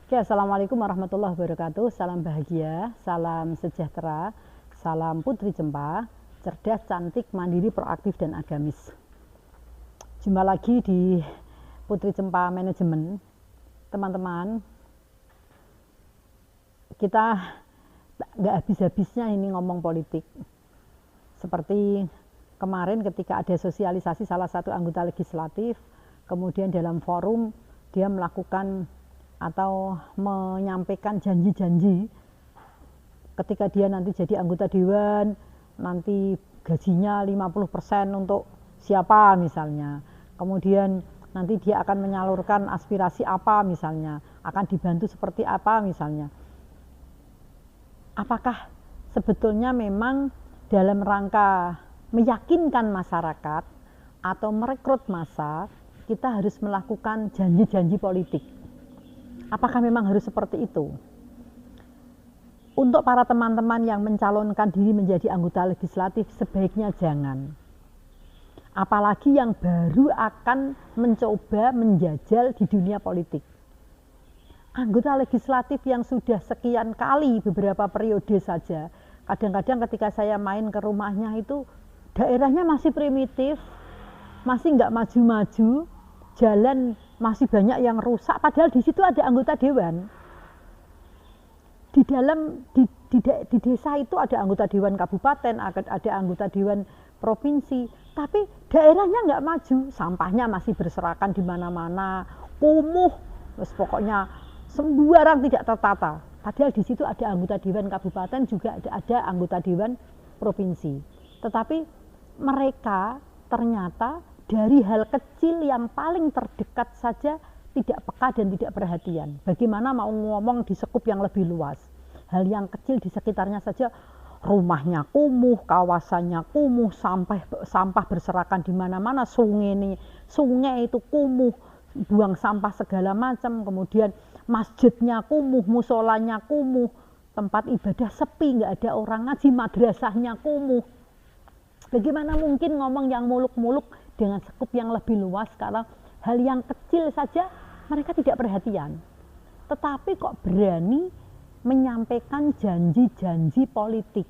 Oke, Assalamualaikum warahmatullahi wabarakatuh. Salam bahagia, salam sejahtera, salam Putri Cempa, cerdas, cantik, mandiri, proaktif, dan agamis. Jumpa lagi di Putri Cempa Manajemen. Teman-teman, kita nggak habis-habisnya ini ngomong politik. Seperti kemarin ketika ada sosialisasi salah satu anggota legislatif, kemudian dalam forum dia melakukan atau menyampaikan janji-janji ketika dia nanti jadi anggota dewan, nanti gajinya 50% untuk siapa misalnya, kemudian nanti dia akan menyalurkan aspirasi apa misalnya, akan dibantu seperti apa misalnya. Apakah sebetulnya memang dalam rangka meyakinkan masyarakat atau merekrut massa, kita harus melakukan janji-janji politik? Apakah memang harus seperti itu? Untuk para teman-teman yang mencalonkan diri menjadi anggota legislatif, sebaiknya jangan. Apalagi yang baru akan mencoba menjajal di dunia politik. Anggota legislatif yang sudah sekian kali beberapa periode saja, kadang-kadang ketika saya main ke rumahnya itu, daerahnya masih primitif, masih nggak maju-maju, jalan masih banyak yang rusak, padahal di situ ada anggota dewan. Di desa itu ada anggota dewan kabupaten, ada anggota dewan provinsi, tapi daerahnya nggak maju, sampahnya masih berserakan di mana-mana, kumuh, terus pokoknya sembarang tidak tertata. Padahal di situ ada anggota dewan kabupaten, juga ada anggota dewan provinsi. Tetapi mereka ternyata dari hal kecil yang paling terdekat saja tidak peka dan tidak perhatian. Bagaimana mau ngomong di sekup yang lebih luas? Hal yang kecil di sekitarnya saja, rumahnya kumuh, kawasannya kumuh, sampah berserakan di mana-mana, sungai itu kumuh, buang sampah segala macam, kemudian masjidnya kumuh, musolanya kumuh, tempat ibadah sepi, nggak ada orang ngaji, madrasahnya kumuh. Bagaimana mungkin ngomong yang muluk-muluk dengan sekup yang lebih luas, karena hal yang kecil saja mereka tidak perhatian. Tetapi kok berani menyampaikan janji-janji politik,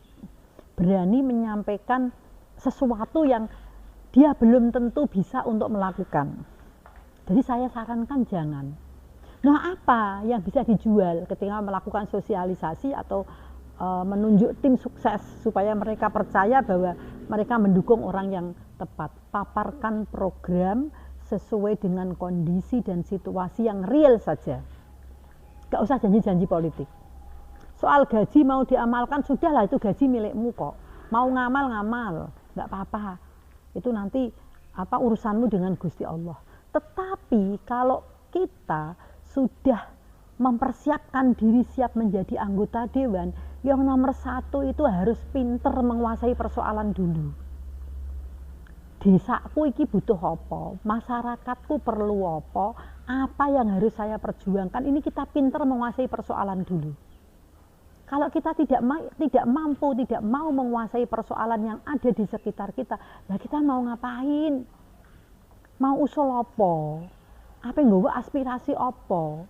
berani menyampaikan sesuatu yang dia belum tentu bisa untuk melakukan. Jadi saya sarankan jangan. Nah, apa yang bisa dijual ketika melakukan sosialisasi atau menunjuk tim sukses supaya mereka percaya bahwa mereka mendukung orang yang tepat? Paparkan program sesuai dengan kondisi dan situasi yang real saja. Gak usah janji-janji politik. Soal gaji mau diamalkan, sudahlah, itu gaji milikmu kok. Mau ngamal, gak apa-apa. Itu nanti urusanmu dengan Gusti Allah. Tetapi kalau kita sudah mempersiapkan diri siap menjadi anggota dewan, yang nomor satu itu harus pinter menguasai persoalan dulu. Desaku iki butuh apa, masyarakatku perlu apa yang harus saya perjuangkan. Ini kita pinter menguasai persoalan dulu. Kalau kita tidak mampu, tidak mau menguasai persoalan yang ada di sekitar kita, ya kita mau ngapain? Mau usul apa yang nggawa aspirasi apa?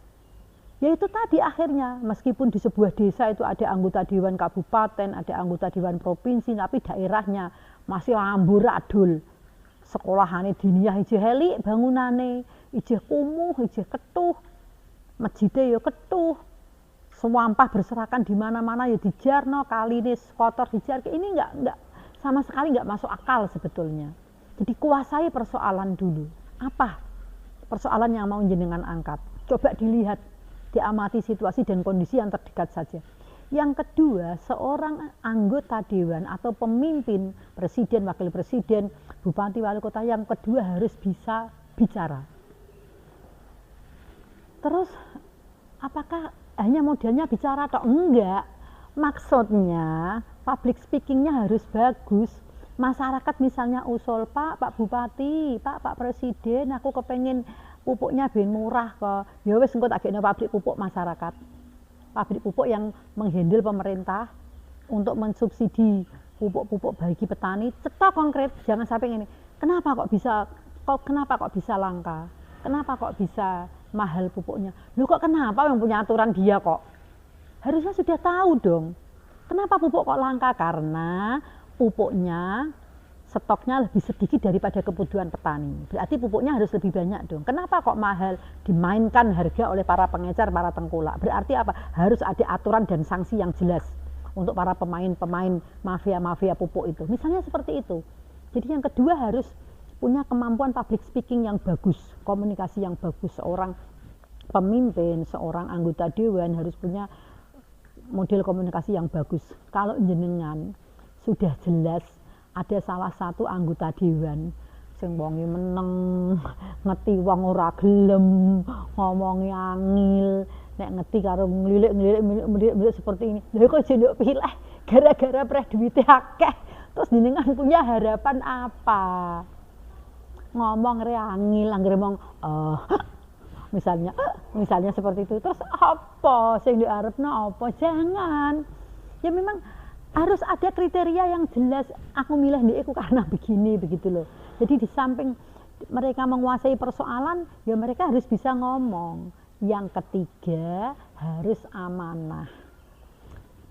Ya itu tadi akhirnya, meskipun di sebuah desa itu ada anggota dewan kabupaten, ada anggota dewan provinsi, tapi daerahnya masih amburadul. Sekolahane diniyah ijih helik, bangunane ijih kumuh, ijih ketuh, masjide ya ketuh, sampah berserakan di mana-mana ya dijarno, kaline kotor dijar. Ini enggak sama sekali enggak masuk akal sebetulnya. Jadi kuasai persoalan dulu. Apa persoalan yang mau jenengan angkat? Coba dilihat, diamati situasi dan kondisi yang terdekat saja. Yang kedua, seorang anggota dewan atau pemimpin, presiden, wakil presiden, bupati, wali kota, yang kedua harus bisa bicara. Terus, apakah hanya modelnya bicara atau enggak? Maksudnya, public speakingnya harus bagus. Masyarakat misalnya usul, Pak Bupati, Pak Presiden, aku kepengen pupuknya ben murah kok. Ya wis engko tak gekno pabrik pupuk masyarakat. Pabrik pupuk yang menghandle pemerintah untuk mensubsidi pupuk-pupuk bagi petani. Cetok konkret, jangan sampai ini. Kenapa kok bisa langka? Kenapa kok bisa mahal pupuknya. Loh kok kenapa yang punya aturan dia kok? Harusnya sudah tahu dong. Kenapa pupuk kok langka? Karena pupuknya stoknya lebih sedikit daripada kebutuhan petani. Berarti pupuknya harus lebih banyak dong. Kenapa kok mahal? Dimainkan harga oleh para pengecer, para tengkulak. Berarti apa? Harus ada aturan dan sanksi yang jelas untuk para pemain-pemain mafia-mafia pupuk itu. Misalnya seperti itu. Jadi yang kedua harus punya kemampuan public speaking yang bagus, komunikasi yang bagus. Seorang pemimpin, seorang anggota dewan harus punya model komunikasi yang bagus. Kalau jenengan sudah jelas ada salah satu anggota dewan sing wonge meneng, ngeti wong ora gelem, ngomongi angil, nek ngeti karo ngelilik seperti ini. Lha kok jenduk pilih gara-gara preh duwite akeh. Terus jenengan punya harapan apa? Ngomong re angil, anggere mong misalnya seperti itu. Terus apa sing diarepno apa? Jangan. Ya memang harus ada kriteria yang jelas. Aku milih ndekku karena begini, begitu loh. Jadi di samping mereka menguasai persoalan, ya mereka harus bisa ngomong. Yang ketiga harus amanah.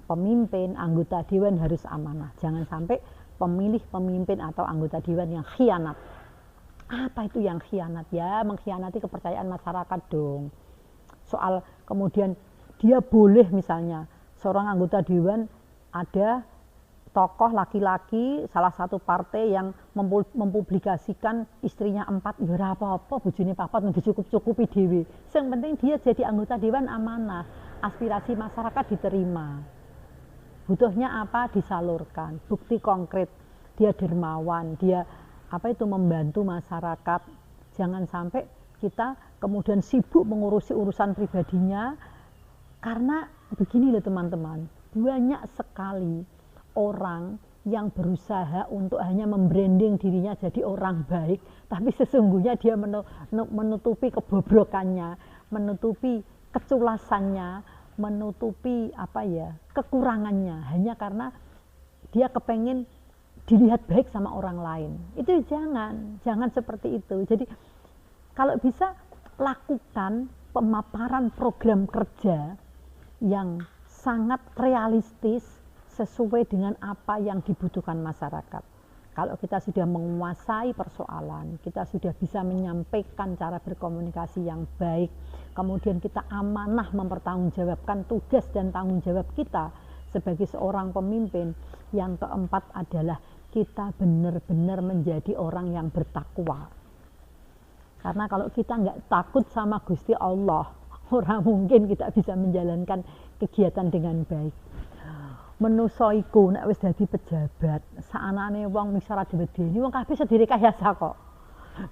Pemimpin, anggota dewan harus amanah. Jangan sampai pemilih pemimpin atau anggota dewan yang khianat. Apa itu yang khianat? Ya mengkhianati kepercayaan masyarakat dong. Soal kemudian dia boleh misalnya seorang anggota dewan ada tokoh laki-laki salah satu partai yang mempublikasikan istrinya 4, ya apa-apa bojone 4 dicukup-cukupi dhewe. Yang penting dia jadi anggota dewan amanah, aspirasi masyarakat diterima. Butuhnya apa disalurkan, bukti konkret, dia dermawan, dia membantu masyarakat. Jangan sampai kita kemudian sibuk mengurusi urusan pribadinya, karena begini loh teman-teman, banyak sekali orang yang berusaha untuk hanya membranding dirinya jadi orang baik, tapi sesungguhnya dia menutupi kebobrokannya, menutupi keculasannya, menutupi kekurangannya hanya karena dia kepengen dilihat baik sama orang lain. Itu jangan seperti itu. Jadi kalau bisa lakukan pemaparan program kerja yang sangat realistis sesuai dengan apa yang dibutuhkan masyarakat. Kalau kita sudah menguasai persoalan, kita sudah bisa menyampaikan cara berkomunikasi yang baik, kemudian kita amanah mempertanggungjawabkan tugas dan tanggung jawab kita sebagai seorang pemimpin. Yang keempat adalah kita benar-benar menjadi orang yang bertakwa. Karena kalau kita nggak takut sama Gusti Allah, orang mungkin kita bisa menjalankan kegiatan dengan baik. Menusa iku nek wis dadi pejabat, saanane wong misara diwedeni, wong kabeh sedire kayasa kok.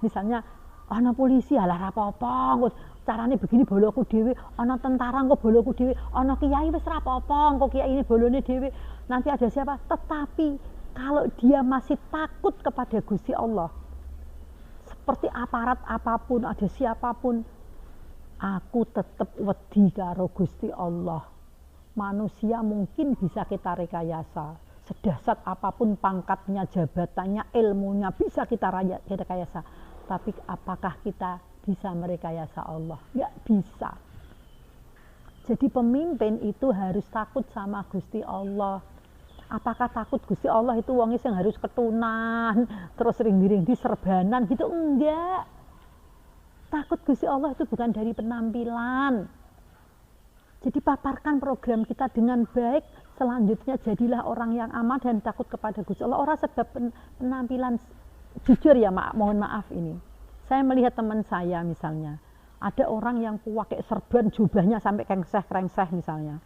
Misalnya ana polisi alah ra apa-apa, carane begini boloku dhewe, ana tentara kok boloku dhewe, ana kiai wis ra apa-apa, kok kiai ini bolone dhewe. Nanti ada siapa? Tetapi kalau dia masih takut kepada Gusti Allah, seperti aparat apapun, ada siapapun, aku tetap wedi karo Gusti Allah. Manusia mungkin bisa kita rekayasa, sedahsyat apapun pangkatnya, jabatannya, ilmunya bisa kita rekayasa. Tapi apakah kita bisa merekayasa Allah? Nggak bisa. Jadi pemimpin itu harus takut sama Gusti Allah. Apakah takut Gusti Allah itu wongnya yang harus ketunan, terus ring-ring di serbanan gitu? Enggak. Takut Gusti Allah itu bukan dari penampilan. Jadi paparkan program kita dengan baik, selanjutnya jadilah orang yang aman dan takut kepada Gusti Allah. Orang sebab penampilan, jujur ya mohon maaf ini. Saya melihat teman saya misalnya, ada orang yang pakai serban jubahnya sampai krengseh misalnya,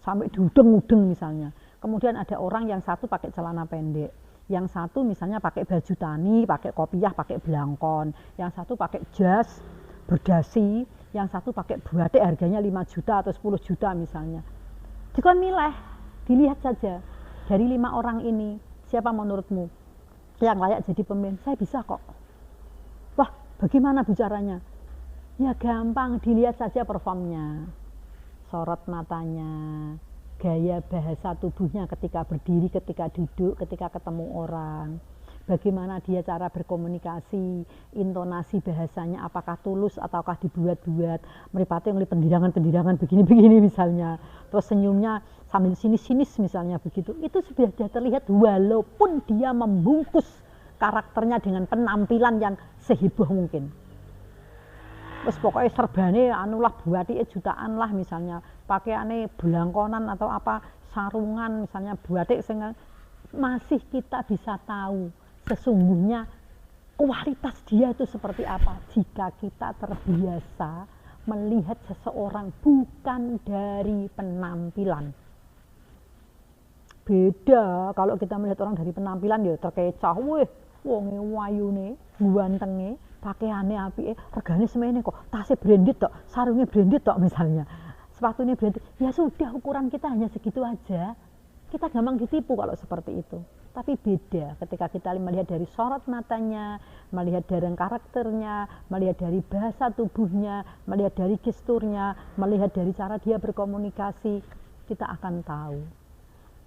sampai diudeng-udeng misalnya. Kemudian ada orang yang satu pakai celana pendek, yang satu misalnya pakai baju tani, pakai kopiah, pakai belangkon, yang satu pakai jas, berdasi, yang satu pakai batik harganya 5 juta atau 10 juta misalnya. Jika milih, dilihat saja dari 5 orang ini, siapa menurutmu yang layak jadi pemimpin? Saya bisa kok. Wah, bagaimana bicaranya? Ya gampang, dilihat saja performnya, sorot matanya, gaya bahasa tubuhnya ketika berdiri, ketika duduk, ketika ketemu orang. bagaimana dia cara berkomunikasi, intonasi bahasanya apakah tulus ataukah dibuat-buat, meripate ngeli pendirangan-pendirangan begini-begini misalnya, terus senyumnya sambil sinis-sinis misalnya begitu, itu sudah terlihat walaupun dia membungkus karakternya dengan penampilan yang seheboh mungkin. Terus pokoknya serbane anulah buatike jutaan lah misalnya, pakaiannya belangkonan atau apa, sarungan misalnya buatik sing masih kita bisa tahu sesungguhnya kualitas dia itu seperti apa jika kita terbiasa melihat seseorang bukan dari penampilan. Beda kalau kita melihat orang dari penampilan ya terkecoh, weh wonge wayune, gantenge, pakaiane apike, regane semene kok, tasnya branded tok, sarungnya branded tok misalnya. Sepatunya branded. Ya sudah, ukuran kita hanya segitu aja. Kita gampang ditipu kalau seperti itu. Tapi beda ketika kita melihat dari sorot matanya, melihat dari karakternya, melihat dari bahasa tubuhnya, melihat dari gesturnya, melihat dari cara dia berkomunikasi, kita akan tahu.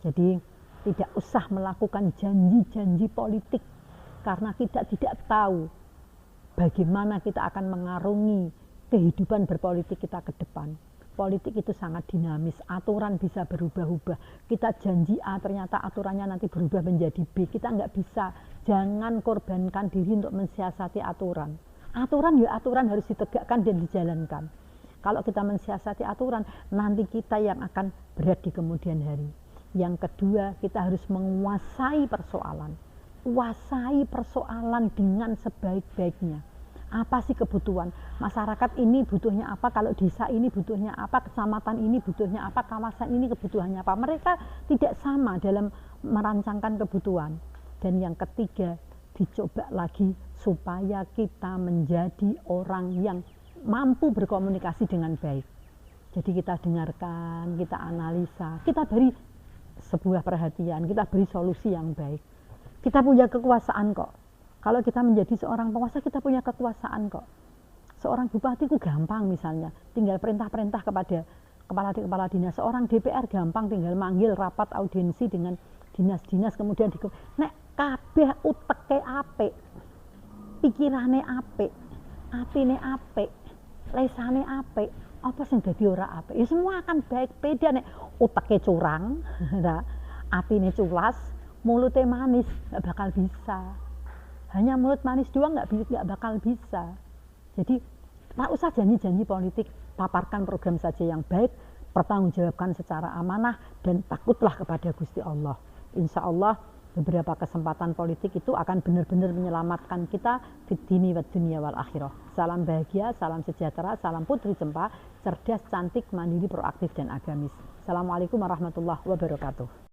Jadi tidak usah melakukan janji-janji politik karena kita tidak tahu bagaimana kita akan mengarungi kehidupan berpolitik kita ke depan. Politik itu sangat dinamis, aturan bisa berubah-ubah. Kita janji A, ternyata aturannya nanti berubah menjadi B. Kita nggak bisa, jangan korbankan diri untuk mensiasati aturan. Aturan ya aturan harus ditegakkan dan dijalankan. Kalau kita mensiasati aturan, nanti kita yang akan berat di kemudian hari. Yang kedua, kita harus menguasai persoalan. Kuasai persoalan dengan sebaik-baiknya. Apa sih kebutuhan masyarakat ini, butuhnya apa, kalau desa ini butuhnya apa, kecamatan ini butuhnya apa, kawasan ini kebutuhannya apa. Mereka tidak sama dalam merancangkan kebutuhan. Dan yang ketiga, dicoba lagi supaya kita menjadi orang yang mampu berkomunikasi dengan baik. Jadi kita dengarkan, kita analisa, kita beri sebuah perhatian, kita beri solusi yang baik. Kita punya kekuasaan kok. Kalau kita menjadi seorang penguasa, kita punya kekuasaan kok. Seorang bupati itu gampang misalnya, tinggal perintah-perintah kepada kepala dinas. Seorang DPR gampang, tinggal manggil rapat audiensi dengan dinas-dinas, kemudian nek kabeh uteke apik, pikirane apik, atine apik, lesane apik, apa sing dadi ora apik? Ya semua akan baik. Beda nek uteke curang, atine culas, mulutnya manis, nggak bakal bisa. Hanya mulut manis doang nggak bakal bisa. Jadi tak usah janji-janji politik, paparkan program saja yang baik, pertanggungjawabkan secara amanah, dan takutlah kepada Gusti Allah. Insya Allah beberapa kesempatan politik itu akan benar-benar menyelamatkan kita di dini wa dunia wal akhirah. Salam bahagia, salam sejahtera, salam putri cempa, cerdas, cantik, mandiri, proaktif, dan agamis. Assalamualaikum warahmatullahi wabarakatuh.